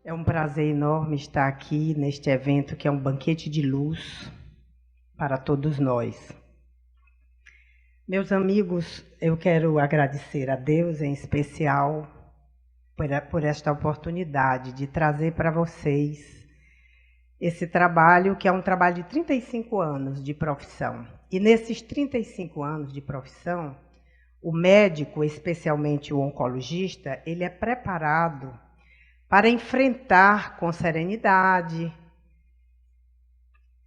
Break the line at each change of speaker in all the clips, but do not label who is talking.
É um prazer enorme estar aqui neste evento que é um banquete de luz para todos nós. Meus amigos, eu quero agradecer a Deus em especial por esta oportunidade de trazer para vocês esse trabalho que é um trabalho de 35 anos de profissão. E nesses 35 anos de profissão, o médico, especialmente o oncologista, ele é preparado para enfrentar com serenidade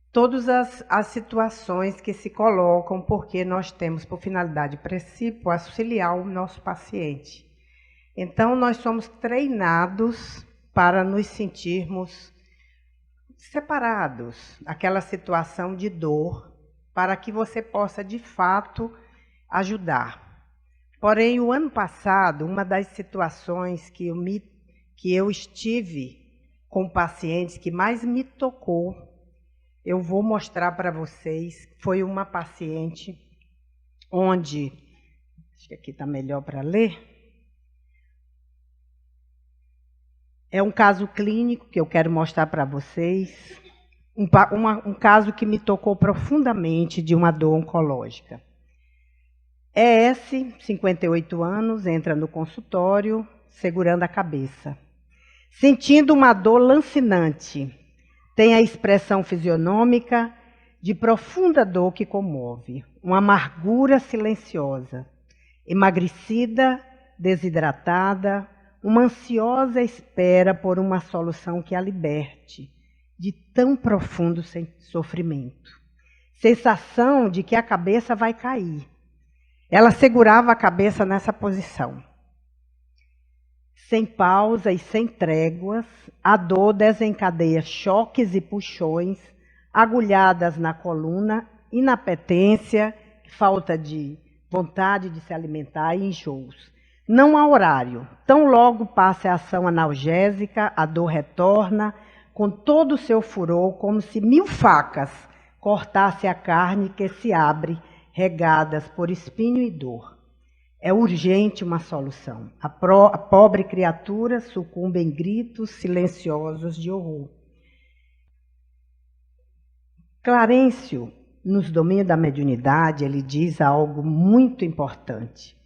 todas as situações que se colocam, porque nós temos por finalidade princípio auxiliar o nosso paciente. Então, nós somos treinados para nos sentirmos separados daquela situação de dor, para que você possa, de fato, ajudar. Porém, o ano passado, uma das situações que eu estive com pacientes que mais me tocou, eu vou mostrar para vocês, foi uma paciente onde, acho que aqui está melhor para ler, é um caso clínico que eu quero mostrar para vocês, um caso que me tocou profundamente de uma dor oncológica. ES, 58 anos, entra no consultório, segurando a cabeça, sentindo uma dor lancinante. Tem a expressão fisionômica de profunda dor que comove, uma amargura silenciosa, emagrecida, desidratada, uma ansiosa espera por uma solução que a liberte de tão profundo sofrimento. Sensação de que a cabeça vai cair. Ela segurava a cabeça nessa posição. Sem pausa e sem tréguas, a dor desencadeia choques e puxões, agulhadas na coluna, inapetência, falta de vontade de se alimentar e enjoos. Não há horário. Tão logo passa a ação analgésica, a dor retorna, com todo o seu furor, como se 1000 facas cortasse a carne que se abre, regadas por espinho e dor. É urgente uma solução. A pobre criatura sucumbe em gritos silenciosos de horror. Clarencio, nos domínios da mediunidade, ele diz algo muito importante.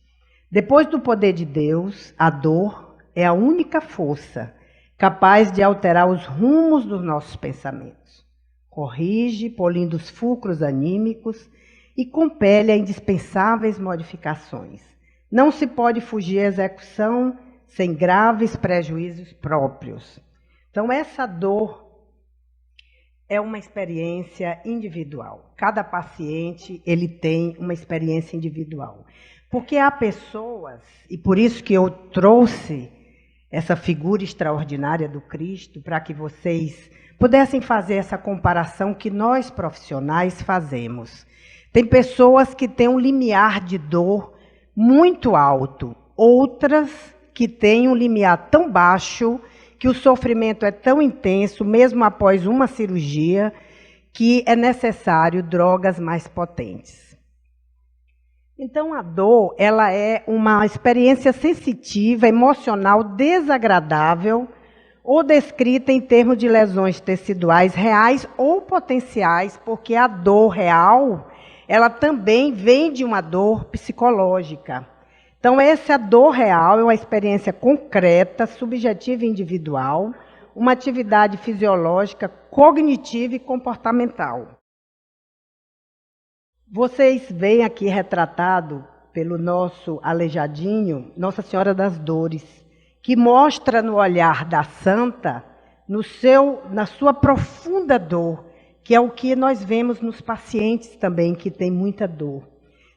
Depois do poder de Deus, a dor é a única força capaz de alterar os rumos dos nossos pensamentos. Corrige, polindo os fulcros anímicos e compele a indispensáveis modificações. Não se pode fugir à execução sem graves prejuízos próprios. Então, essa dor é uma experiência individual. Cada paciente, ele tem uma experiência individual. Porque há pessoas, e por isso que eu trouxe essa figura extraordinária do Cristo, para que vocês pudessem fazer essa comparação que nós profissionais fazemos. Tem pessoas que têm um limiar de dor muito alto, outras que têm um limiar tão baixo que o sofrimento é tão intenso, mesmo após uma cirurgia, que é necessário drogas mais potentes. Então, a dor, ela é uma experiência sensitiva, emocional, desagradável, ou descrita em termos de lesões teciduais reais ou potenciais, porque a dor real, ela também vem de uma dor psicológica. Então, essa dor real é uma experiência concreta, subjetiva e individual, uma atividade fisiológica, cognitiva e comportamental. Vocês veem aqui retratado pelo nosso aleijadinho, Nossa Senhora das Dores, que mostra no olhar da santa, na sua profunda dor, que é o que nós vemos nos pacientes também, que têm muita dor.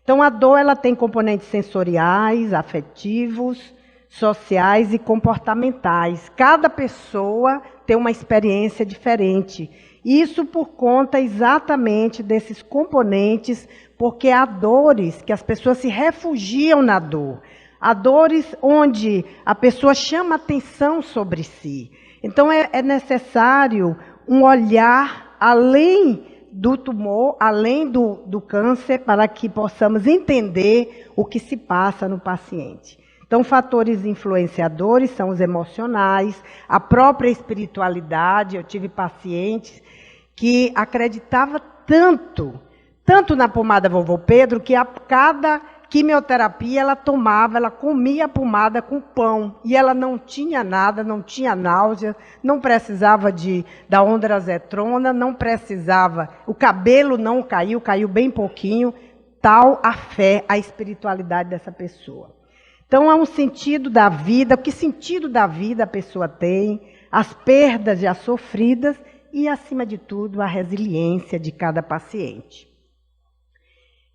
Então, a dor ela tem componentes sensoriais, afetivos, sociais e comportamentais. Cada pessoa tem uma experiência diferente. Isso por conta exatamente desses componentes, porque há dores que as pessoas se refugiam na dor. Há dores onde a pessoa chama atenção sobre si. Então, é necessário um olhar além do tumor, além do câncer, para que possamos entender o que se passa no paciente. Então, fatores influenciadores são os emocionais, a própria espiritualidade. Eu tive pacientes que acreditavam tanto na pomada Vovô Pedro, que a cada quimioterapia ela tomava, ela comia a pomada com pão. E ela não tinha nada, não tinha náusea, não precisava da ondrazetrona, não precisava, o cabelo não caiu, caiu bem pouquinho. Tal a fé, a espiritualidade dessa pessoa. Então, é um sentido da vida, que sentido da vida a pessoa tem, as perdas já sofridas e, acima de tudo, a resiliência de cada paciente.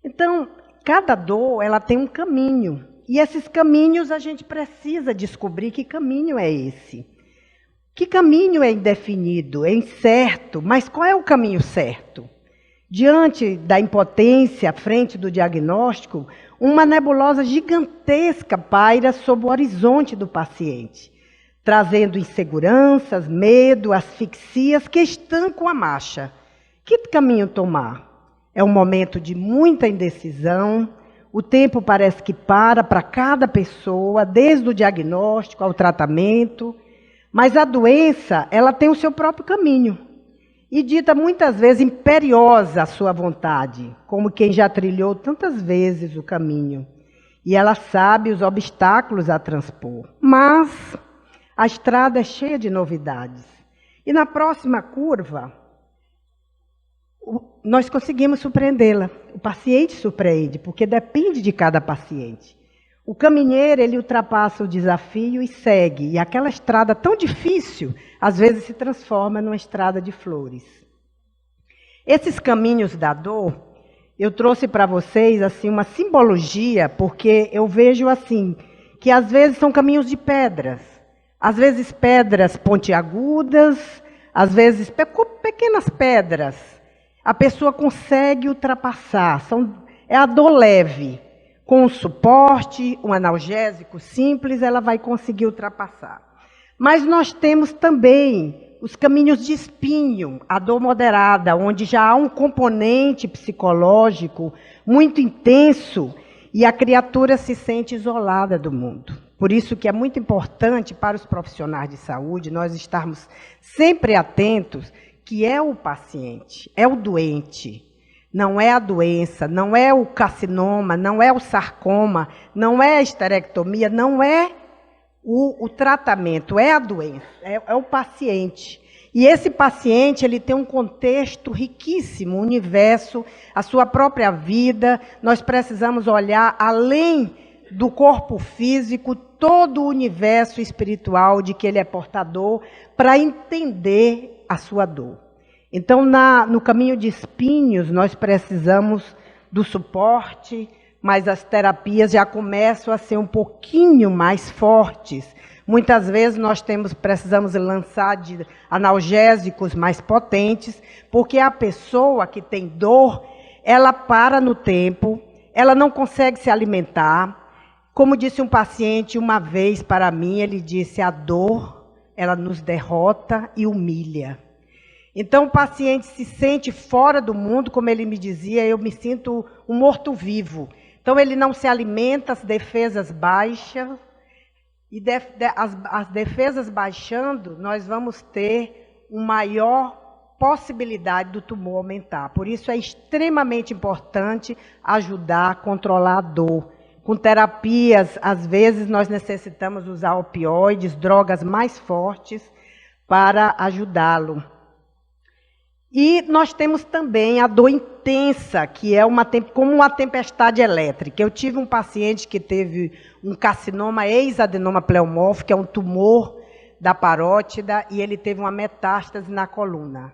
Então, cada dor, ela tem um caminho. E esses caminhos a gente precisa descobrir que caminho é esse. Que caminho é indefinido, é incerto, mas qual é o caminho certo? Diante da impotência, à frente do diagnóstico, uma nebulosa gigantesca paira sobre o horizonte do paciente, trazendo inseguranças, medo, asfixias que estancam a marcha. Que caminho tomar? É um momento de muita indecisão, o tempo parece que para cada pessoa, desde o diagnóstico ao tratamento, mas a doença, ela tem o seu próprio caminho. E dita muitas vezes imperiosa a sua vontade, como quem já trilhou tantas vezes o caminho. E ela sabe os obstáculos a transpor. Mas a estrada é cheia de novidades. E na próxima curva, nós conseguimos surpreendê-la. O paciente surpreende, porque depende de cada paciente. O caminheiro, ele ultrapassa o desafio e segue. E aquela estrada tão difícil, às vezes se transforma numa estrada de flores. Esses caminhos da dor, eu trouxe para vocês assim uma simbologia, porque eu vejo assim, que às vezes são caminhos de pedras. Às vezes pedras pontiagudas, às vezes pequenas pedras. A pessoa consegue ultrapassar. É a dor leve. Com um suporte, um analgésico simples, ela vai conseguir ultrapassar. Mas nós temos também os caminhos de espinho, a dor moderada, onde já há um componente psicológico muito intenso e a criatura se sente isolada do mundo. Por isso que é muito importante para os profissionais de saúde nós estarmos sempre atentos que é o paciente, é o doente. Não é a doença, não é o carcinoma, não é o sarcoma, não é a esterectomia, não é o tratamento, é a doença, é o paciente. E esse paciente, ele tem um contexto riquíssimo, o universo, a sua própria vida. Nós precisamos olhar além do corpo físico, todo o universo espiritual de que ele é portador, para entender a sua dor. Então, no caminho de espinhos, nós precisamos do suporte, mas as terapias já começam a ser um pouquinho mais fortes. Muitas vezes nós precisamos lançar de analgésicos mais potentes, porque a pessoa que tem dor, ela para no tempo, ela não consegue se alimentar. Como disse um paciente uma vez para mim, ele disse, a dor, ela nos derrota e humilha. Então, o paciente se sente fora do mundo, como ele me dizia, eu me sinto um morto-vivo. Então, ele não se alimenta, as defesas baixam, e as defesas baixando, nós vamos ter uma maior possibilidade do tumor aumentar. Por isso, é extremamente importante ajudar a controlar a dor. Com terapias, às vezes, nós necessitamos usar opioides, drogas mais fortes, para ajudá-lo. E nós temos também a dor intensa, que é como uma tempestade elétrica. Eu tive um paciente que teve um carcinoma ex-adenoma pleomórfico, que é um tumor da parótida, e ele teve uma metástase na coluna.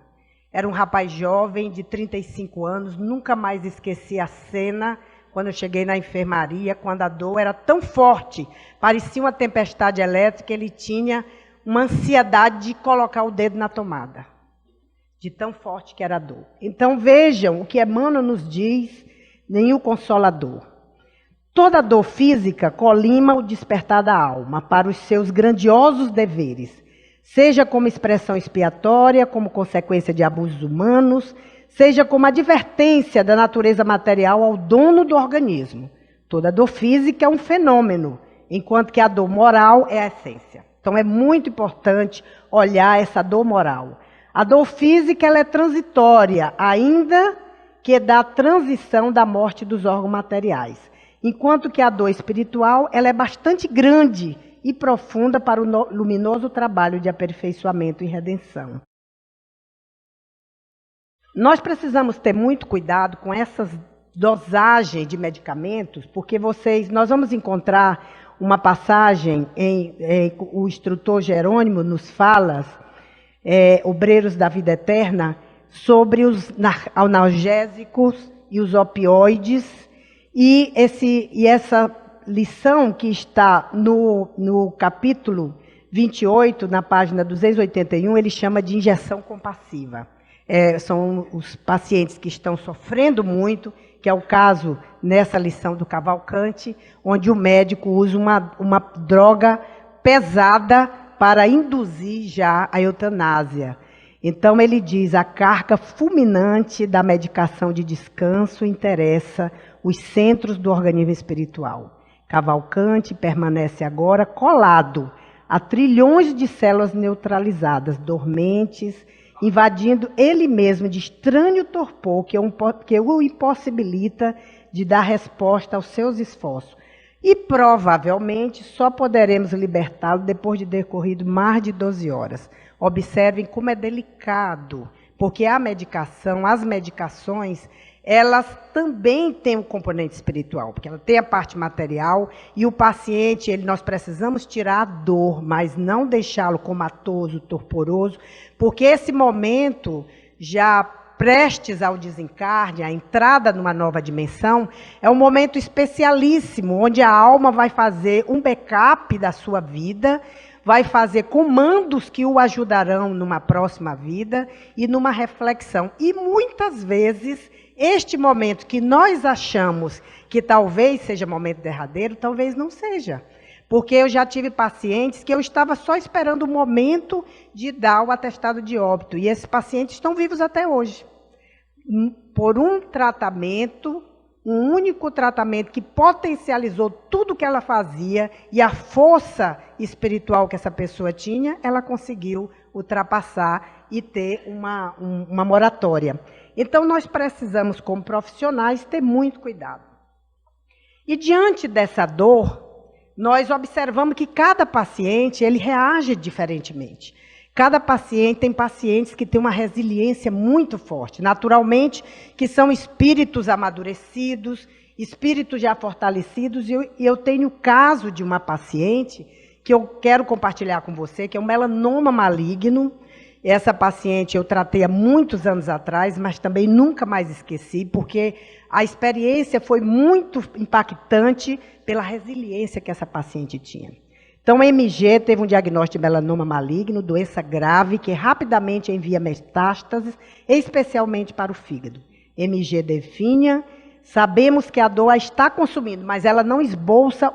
Era um rapaz jovem, de 35 anos, nunca mais esqueci a cena, quando eu cheguei na enfermaria, quando a dor era tão forte, parecia uma tempestade elétrica, ele tinha uma ansiedade de colocar o dedo na tomada. De tão forte que era a dor. Então vejam o que Emmanuel nos diz, nenhum consolador. Toda dor física colima o despertar da alma para os seus grandiosos deveres, seja como expressão expiatória, como consequência de abusos humanos, seja como advertência da natureza material ao dono do organismo. Toda dor física é um fenômeno enquanto que a dor moral é a essência. Então é muito importante olhar essa dor moral. A dor física ela é transitória, ainda que da transição da morte dos órgãos materiais. Enquanto que a dor espiritual ela é bastante grande e profunda para o luminoso trabalho de aperfeiçoamento e redenção. Nós precisamos ter muito cuidado com essas dosagens de medicamentos, porque nós vamos encontrar uma passagem o instrutor Jerônimo nos fala, Obreiros da Vida Eterna, sobre os analgésicos e os opioides, e essa lição que está no capítulo 28, na página 281, ele chama de injeção compassiva. São os pacientes que estão sofrendo muito, que é o caso nessa lição do Cavalcante, onde o médico usa uma droga pesada para induzir já a eutanásia. Então ele diz, a carga fulminante da medicação de descanso interessa os centros do organismo espiritual. Cavalcante permanece agora colado a trilhões de células neutralizadas, dormentes, invadindo ele mesmo de estranho torpor que o impossibilita de dar resposta aos seus esforços. E provavelmente só poderemos libertá-lo depois de decorrido mais de 12 horas. Observem como é delicado, porque as medicações, elas também têm um componente espiritual, porque ela tem a parte material e o paciente, nós precisamos tirar a dor, mas não deixá-lo comatoso, torporoso, porque esse momento, já prestes ao desencarne, a entrada numa nova dimensão, é um momento especialíssimo, onde a alma vai fazer um backup da sua vida, vai fazer comandos que o ajudarão numa próxima vida e numa reflexão. E muitas vezes, este momento que nós achamos que talvez seja momento derradeiro, talvez não seja. Porque eu já tive pacientes que eu estava só esperando o momento de dar o atestado de óbito. E esses pacientes estão vivos até hoje. Por um tratamento, um único tratamento que potencializou tudo que ela fazia e a força espiritual que essa pessoa tinha, ela conseguiu ultrapassar e ter uma moratória. Então, nós precisamos, como profissionais, ter muito cuidado. E diante dessa dor, nós observamos que cada paciente, ele reage diferentemente. Cada paciente, tem pacientes que têm uma resiliência muito forte. Naturalmente, que são espíritos amadurecidos, espíritos já fortalecidos. E eu tenho o caso de uma paciente que eu quero compartilhar com você, que é um melanoma maligno. Essa paciente eu tratei há muitos anos atrás, mas também nunca mais esqueci, porque a experiência foi muito impactante pela resiliência que essa paciente tinha. Então, a MG teve um diagnóstico de melanoma maligno, doença grave, que rapidamente envia metástases, especialmente para o fígado. MG definha, sabemos que a dor a está consumindo, mas ela não esboça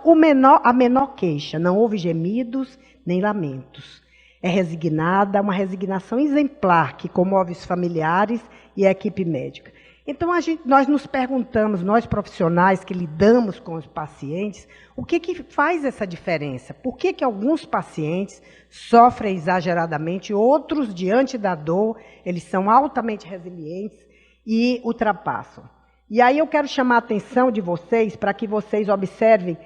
a menor queixa, não houve gemidos nem lamentos. É resignada, uma resignação exemplar que comove os familiares e a equipe médica. Então, nós nos perguntamos, nós profissionais que lidamos com os pacientes, o que faz essa diferença? Por que alguns pacientes sofrem exageradamente, outros, diante da dor, eles são altamente resilientes e ultrapassam? E aí eu quero chamar a atenção de vocês para que vocês observem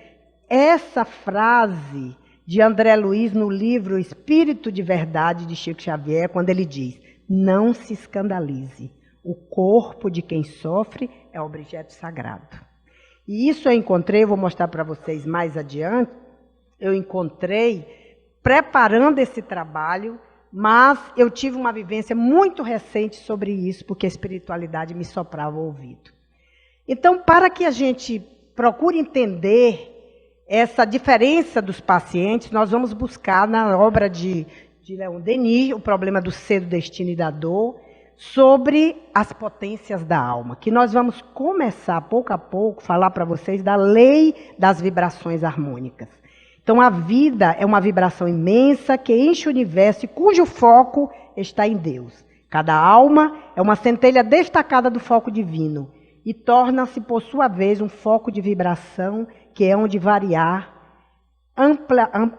essa frase de André Luiz no livro Espírito de Verdade, de Chico Xavier, quando ele diz, não se escandalize. O corpo de quem sofre é objeto sagrado. E isso eu encontrei, vou mostrar para vocês mais adiante, eu encontrei preparando esse trabalho, mas eu tive uma vivência muito recente sobre isso, porque a espiritualidade me soprava o ouvido. Então, para que a gente procure entender essa diferença dos pacientes, nós vamos buscar na obra de Leon Denis, o problema do ser, do destino e da dor, sobre as potências da alma, que nós vamos começar, pouco a pouco, falar para vocês da lei das vibrações harmônicas. Então, a vida é uma vibração imensa que enche o universo e cujo foco está em Deus. Cada alma é uma centelha destacada do foco divino e torna-se, por sua vez, um foco de vibração que é onde variar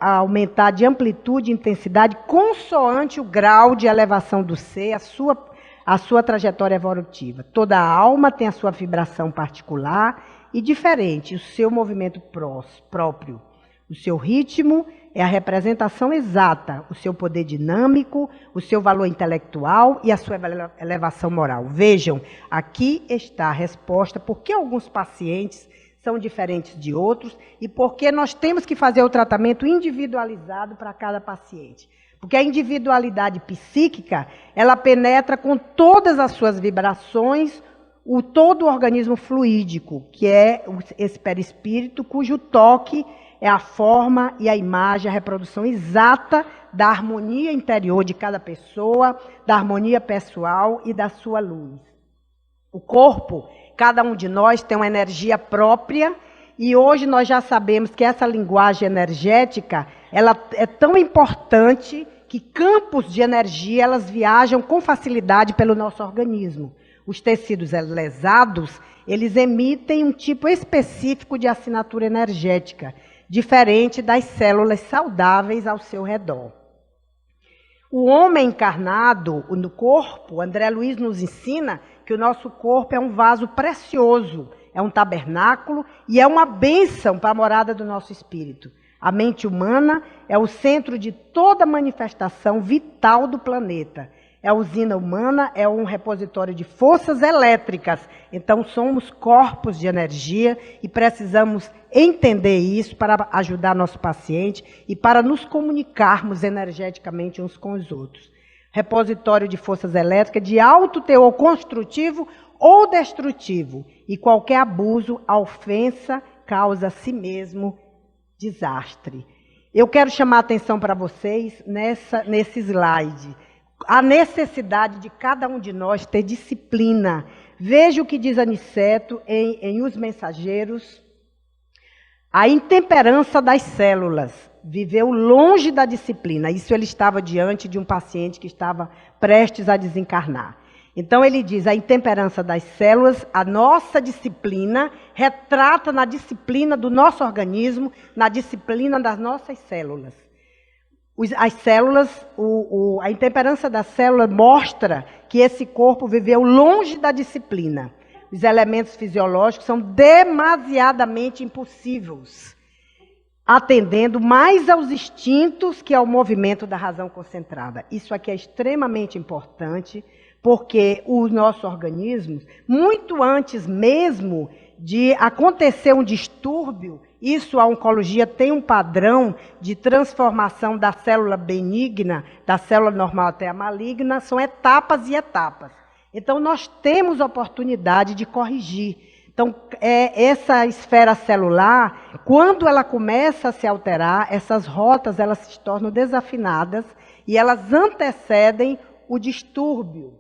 aumentar de amplitude e intensidade consoante o grau de elevação do ser, a sua trajetória evolutiva. Toda alma tem a sua vibração particular e diferente, o seu movimento próprio. O seu ritmo é a representação exata, o seu poder dinâmico, o seu valor intelectual e a sua elevação moral. Vejam, aqui está a resposta por que alguns pacientes são diferentes de outros e por que nós temos que fazer o tratamento individualizado para cada paciente. Porque a individualidade psíquica, ela penetra com todas as suas vibrações, todo o organismo fluídico, que é esse perispírito, cujo toque é a forma e a imagem, a reprodução exata da harmonia interior de cada pessoa, da harmonia pessoal e da sua luz. O corpo, cada um de nós tem uma energia própria e hoje nós já sabemos que essa linguagem energética, ela é tão importante que campos de energia, elas viajam com facilidade pelo nosso organismo. Os tecidos lesados, eles emitem um tipo específico de assinatura energética, diferente das células saudáveis ao seu redor. O homem encarnado no corpo, André Luiz nos ensina que o nosso corpo é um vaso precioso, é um tabernáculo e é uma bênção para a morada do nosso espírito. A mente humana é o centro de toda manifestação vital do planeta. A usina humana é um repositório de forças elétricas. Então, somos corpos de energia e precisamos entender isso para ajudar nosso paciente e para nos comunicarmos energeticamente uns com os outros. Repositório de forças elétricas de alto teor construtivo ou destrutivo. E qualquer abuso, ofensa, causa a si mesmo desastre. Eu quero chamar a atenção para vocês nesse slide. A necessidade de cada um de nós ter disciplina. Veja o que diz Aniceto em Os Mensageiros. A intemperança das células. Viveu longe da disciplina. Isso ele estava diante de um paciente que estava prestes a desencarnar. Então ele diz, a intemperança das células, a nossa disciplina, retrata na disciplina do nosso organismo, na disciplina das nossas células. As células, a intemperança da célula mostra que esse corpo viveu longe da disciplina. Os elementos fisiológicos são demasiadamente impulsivos, atendendo mais aos instintos que ao movimento da razão concentrada. Isso aqui é extremamente importante, porque o nosso organismo, muito antes mesmo de acontecer um distúrbio, isso a oncologia tem um padrão de transformação da célula benigna, da célula normal até a maligna, são etapas e etapas. Então, nós temos oportunidade de corrigir. Então, essa esfera celular, quando ela começa a se alterar, essas rotas elas se tornam desafinadas e elas antecedem o distúrbio.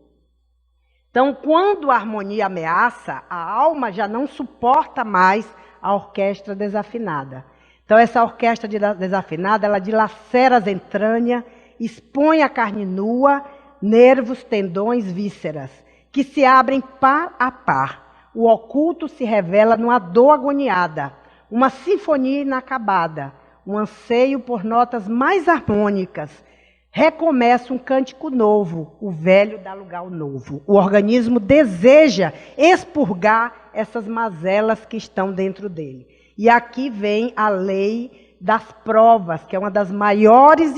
Então, quando a harmonia ameaça, a alma já não suporta mais a orquestra desafinada. Então, essa orquestra desafinada, ela dilacera as entranhas, expõe a carne nua, nervos, tendões, vísceras, que se abrem par a par. O oculto se revela numa dor agoniada, uma sinfonia inacabada, um anseio por notas mais harmônicas. Recomeça um cântico novo, o velho dá lugar ao novo. O organismo deseja expurgar essas mazelas que estão dentro dele. E aqui vem a lei das provas, que é uma das maiores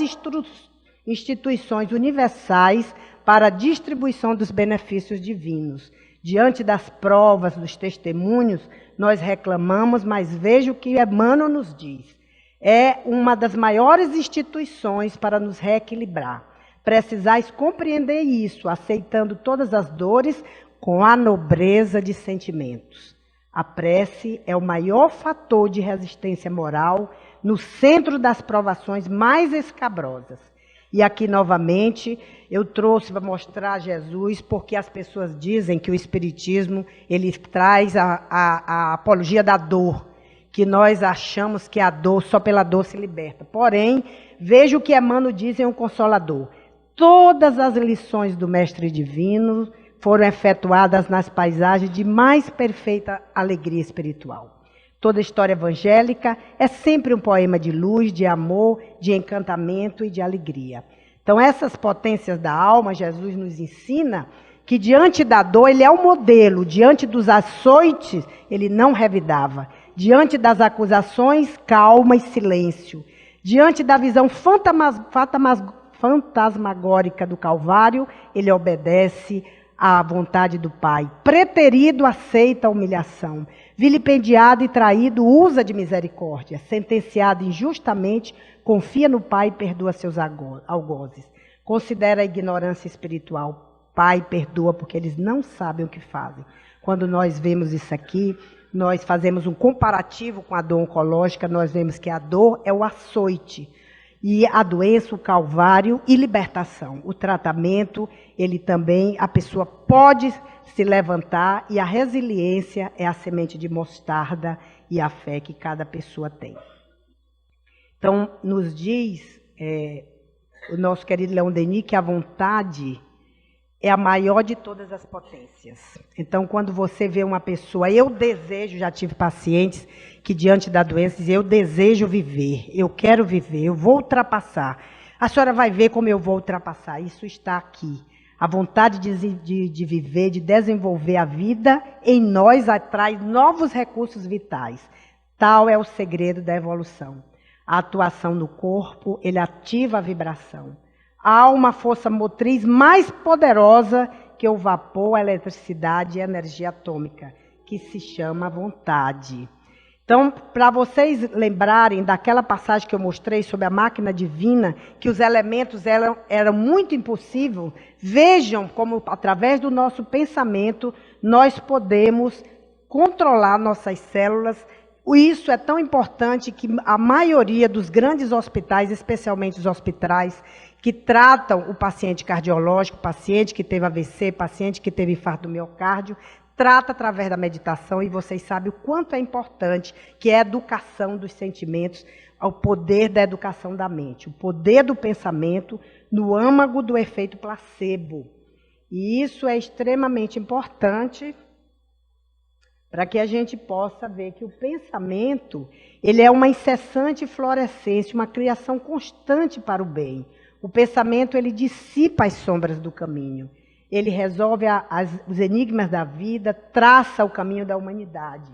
instituições universais para a distribuição dos benefícios divinos. Diante das provas, dos testemunhos, nós reclamamos, mas veja o que Emmanuel nos diz. É uma das maiores instituições para nos reequilibrar. Precisais compreender isso, aceitando todas as dores com a nobreza de sentimentos. A prece é o maior fator de resistência moral no centro das provações mais escabrosas. E aqui, novamente, eu trouxe para mostrar Jesus, porque as pessoas dizem que o Espiritismo ele traz a apologia da dor, que nós achamos que a dor, só pela dor se liberta. Porém, veja o que Emmanuel diz em O Consolador. Todas as lições do Mestre Divino foram efetuadas nas paisagens de mais perfeita alegria espiritual. toda história evangélica é sempre um poema de luz, de amor, de encantamento e de alegria. Então, essas potências da alma, Jesus nos ensina que diante da dor, ele é o modelo, diante dos açoites, ele não revidava. Diante das acusações, calma e silêncio. Diante da visão fantasmagórica do Calvário, ele obedece à vontade do Pai. Preterido, aceita a humilhação. Vilipendiado e traído, usa de misericórdia. Sentenciado injustamente, confia no Pai e perdoa seus algozes. Considera a ignorância espiritual. Pai, perdoa porque eles não sabem o que fazem. Quando nós vemos isso aqui, nós fazemos um comparativo com a dor oncológica, nós vemos que a dor é o açoite, e a doença, o calvário e libertação. O tratamento, ele também, a pessoa pode se levantar, e a resiliência é a semente de mostarda e a fé que cada pessoa tem. Então, nos diz o nosso querido Leon Denis que a vontade é a maior de todas as potências. Então, quando você vê uma pessoa, eu desejo, já tive pacientes que diante da doença dizem, eu desejo viver, eu quero viver, eu vou ultrapassar. A senhora vai ver como eu vou ultrapassar. Isso está aqui. A vontade de viver, de desenvolver a vida em nós atrai novos recursos vitais. Tal é o segredo da evolução. A atuação no corpo, ele ativa a vibração. Há uma força motriz mais poderosa que o vapor, a eletricidade e a energia atômica, que se chama vontade. Então, para vocês lembrarem daquela passagem que eu mostrei sobre a máquina divina, que os elementos eram muito impossíveis, vejam como, através do nosso pensamento, nós podemos controlar nossas células. Isso é tão importante que a maioria dos grandes hospitais, especialmente os hospitais que tratam o paciente cardiológico, paciente que teve AVC, paciente que teve infarto do miocárdio, trata através da meditação, e vocês sabem o quanto é importante, que é a educação dos sentimentos, o poder da educação da mente, o poder do pensamento no âmago do efeito placebo. E isso é extremamente importante para que a gente possa ver que o pensamento, ele é uma incessante florescência, uma criação constante para o bem. O pensamento, ele dissipa as sombras do caminho. Ele resolve os enigmas da vida, traça o caminho da humanidade.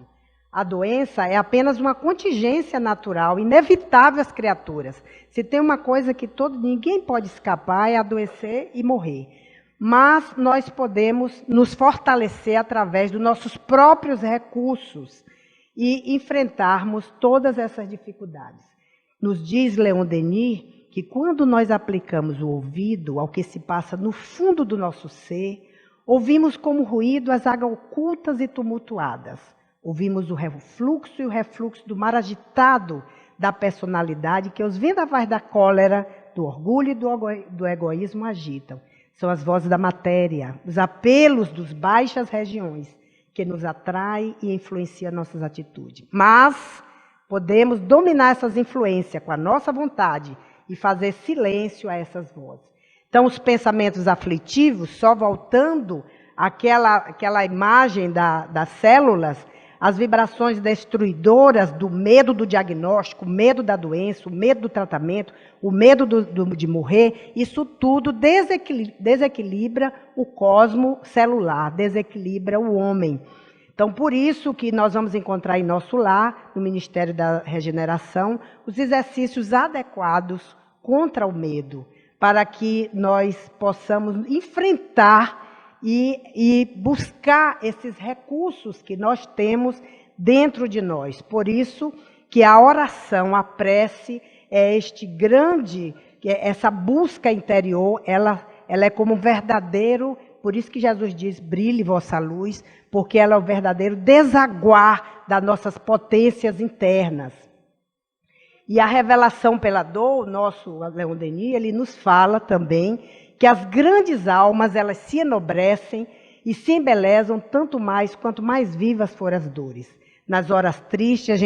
A doença é apenas uma contingência natural, inevitável às criaturas. Se tem uma coisa que ninguém pode escapar, é adoecer e morrer. Mas nós podemos nos fortalecer através dos nossos próprios recursos e enfrentarmos todas essas dificuldades. Nos diz Leon Denis que quando nós aplicamos o ouvido ao que se passa no fundo do nosso ser, ouvimos como ruído as águas ocultas e tumultuadas. Ouvimos o refluxo e o refluxo do mar agitado da personalidade que os vendavais da cólera, do orgulho e do egoísmo agitam. São as vozes da matéria, os apelos dos baixas regiões que nos atraem e influenciam nossas atitudes. Mas podemos dominar essas influências com a nossa vontade e fazer silêncio a essas vozes. Então, os pensamentos aflitivos, só voltando àquela imagem das células, as vibrações destruidoras do medo do diagnóstico, o medo da doença, o medo do tratamento, o medo de morrer, isso tudo desequilibra o cosmo celular, desequilibra o homem. Então, por isso que nós vamos encontrar em nosso lar, no Ministério da Regeneração, os exercícios adequados contra o medo, para que nós possamos enfrentar e buscar esses recursos que nós temos dentro de nós. Por isso que a oração, a prece, é essa busca interior, ela é como um verdadeiro, por isso que Jesus diz, brilhe vossa luz, porque ela é o verdadeiro desaguar das nossas potências internas. E a revelação pela dor, o nosso Leon Denis, ele nos fala também que as grandes almas, elas se enobrecem e se embelezam tanto mais, quanto mais vivas forem as dores. Nas horas tristes,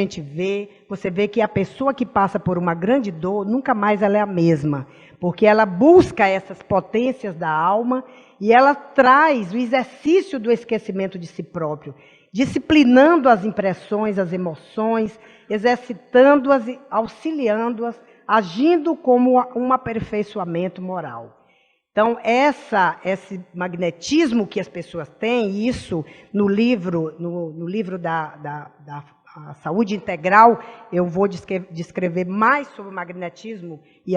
você vê que a pessoa que passa por uma grande dor, nunca mais ela é a mesma, porque ela busca essas potências da alma e ela traz o exercício do esquecimento de si próprio, disciplinando as impressões, as emoções, exercitando-as, auxiliando-as, agindo como um aperfeiçoamento moral. Então, esse magnetismo que as pessoas têm, isso no livro da Saúde Integral, eu vou descrever mais sobre o magnetismo e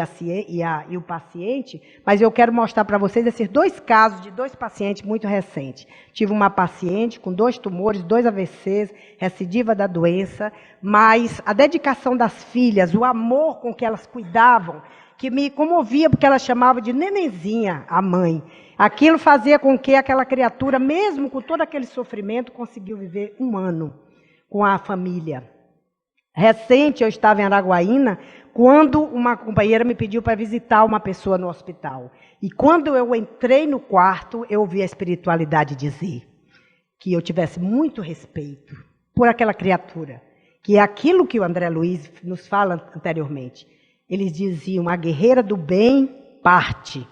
o paciente, mas eu quero mostrar para vocês esses 2 casos de 2 pacientes muito recentes. Tive uma paciente com 2 tumores, 2 AVCs, recidiva da doença, mas a dedicação das filhas, o amor com que elas cuidavam, que me comovia, porque ela chamava de nenenzinha a mãe. Aquilo fazia com que aquela criatura, mesmo com todo aquele sofrimento, conseguiu viver 1 ano com a família. Recente, eu estava em Araguaína, quando uma companheira me pediu para visitar uma pessoa no hospital. E quando eu entrei no quarto, eu ouvi a espiritualidade dizer que eu tivesse muito respeito por aquela criatura, que é aquilo que o André Luiz nos fala anteriormente. Eles diziam, a guerreira do bem parte.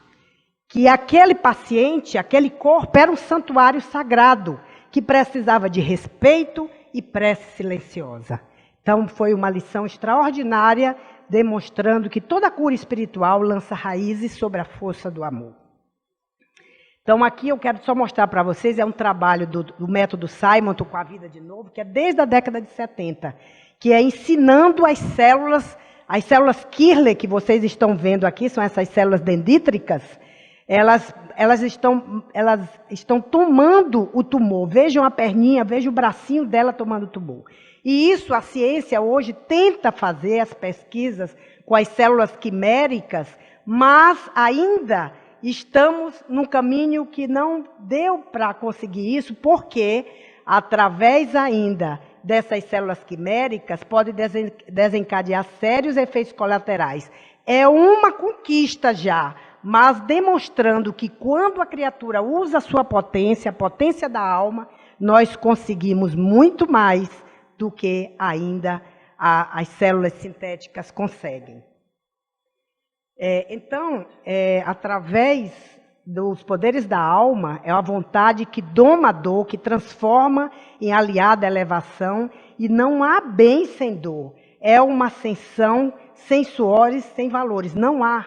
Que aquele paciente, aquele corpo, era um santuário sagrado, que precisava de respeito e prece silenciosa. Então, foi uma lição extraordinária, demonstrando que toda cura espiritual lança raízes sobre a força do amor. Então, aqui eu quero só mostrar para vocês, é um trabalho do método Simon, com a vida de novo, que é desde a década de 70, que é ensinando as células Kirle, que vocês estão vendo aqui, são essas células dendríticas, elas estão tomando o tumor. Vejam a perninha, vejam o bracinho dela tomando o tumor. E isso a ciência hoje tenta fazer as pesquisas com as células quiméricas, mas ainda estamos num caminho que não deu para conseguir isso, porque através ainda dessas células quiméricas pode desencadear sérios efeitos colaterais. É uma conquista já, mas demonstrando que quando a criatura usa a sua potência, a potência da alma, nós conseguimos muito mais do que ainda as células sintéticas conseguem. Através dos poderes da alma, é a vontade que doma a dor, que transforma em aliada a elevação, e não há bem sem dor. É uma ascensão sem suores, sem valores. Não há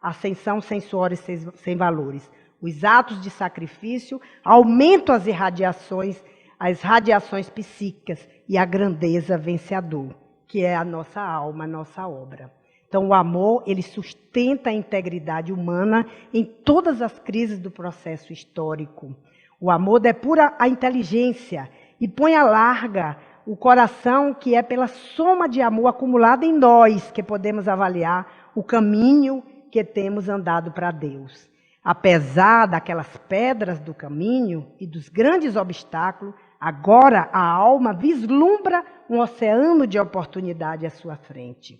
ascensão sem suores, sem valores. Os atos de sacrifício aumentam as radiações psíquicas e a grandeza vence a dor, que é a nossa alma, a nossa obra. Então, o amor, ele sustenta a integridade humana em todas as crises do processo histórico. O amor depura a inteligência e põe à larga o coração, que é pela soma de amor acumulado em nós que podemos avaliar o caminho que temos andado para Deus. Apesar daquelas pedras do caminho e dos grandes obstáculos, agora a alma vislumbra um oceano de oportunidade à sua frente.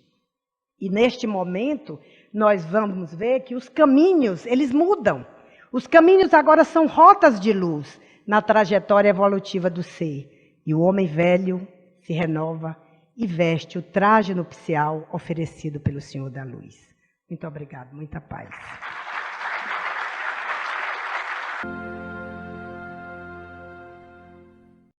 E neste momento, nós vamos ver que os caminhos, eles mudam. Os caminhos agora são rotas de luz na trajetória evolutiva do ser. E o homem velho se renova e veste o traje nupcial oferecido pelo Senhor da Luz. Muito obrigado, muita paz.